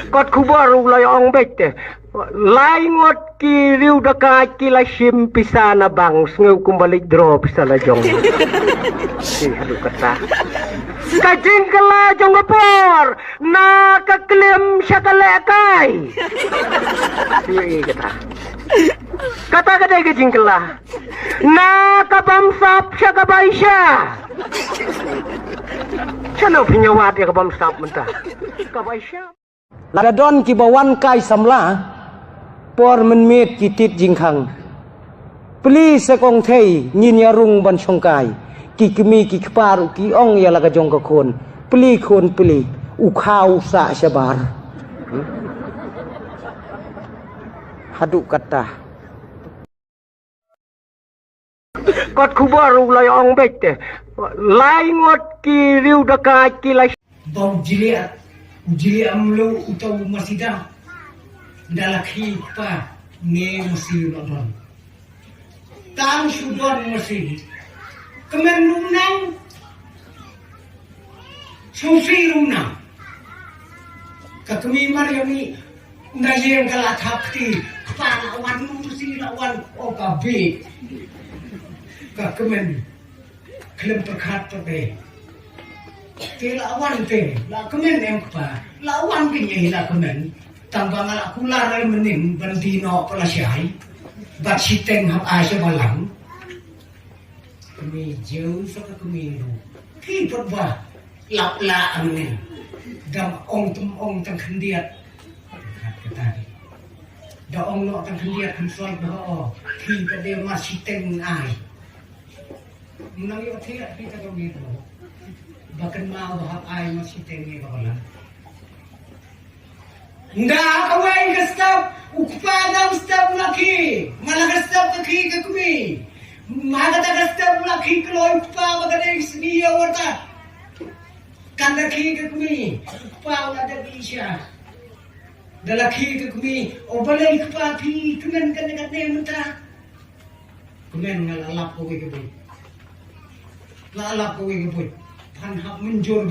Kot kubaru lay ong bete. Lay ngot ki riu daka kila sim pisa na bang ngeu kumbalik drop sa la jong. Si hadu kata. Kajing kala jong gapor na kaklem siya kalekay. Si kata. Kata kadai kajing kala. Na kabamsap siya kabay siya. Siya na pinyawat ya kabamsap mentah. Kabay siya. Lada don ki bawan kai samla por men met ki tit jing khang pli se kong thei nyin ya rung ban chong kai ki kmi ki kparu ki ong ya la ka jong ka khon pli u khau sa shabar hadu kata kot kubaru lay ong bete lay ngot ki riu daka ki la bau jili amlo utau masida dalakhi pa ne masih nonton tang sudon masih kemen lunang susi lunang kakemi mariami ndayeng kala thapti pa lawan masih lawan okabe kakemen klem perkhat pe te lawan te la kemen em pa lawan ke ye la kemen tambang ala kula rai menim bandino pelasiai bat siteng hap aja balang kemi jauh saka kemi ru ki potba lap la amne dam ong tam khendiat kata da ong no tam khendiat kan soi ba ki ka de ma siteng ai menang yo the ki ka kemi ru bahkan mau bahap ai masih tengi bahala. Nda kawai gastap ukpada gastap laki malah gastap kaki kekumi magata gastap laki kalau ukpa bagade isniya warta kan laki kekumi ukpa ada bisha dalaki kekumi obale ukpa pi kemen kan katne mentra kemen ngalalap kowe kebut lalap kowe kebut pan hak menjur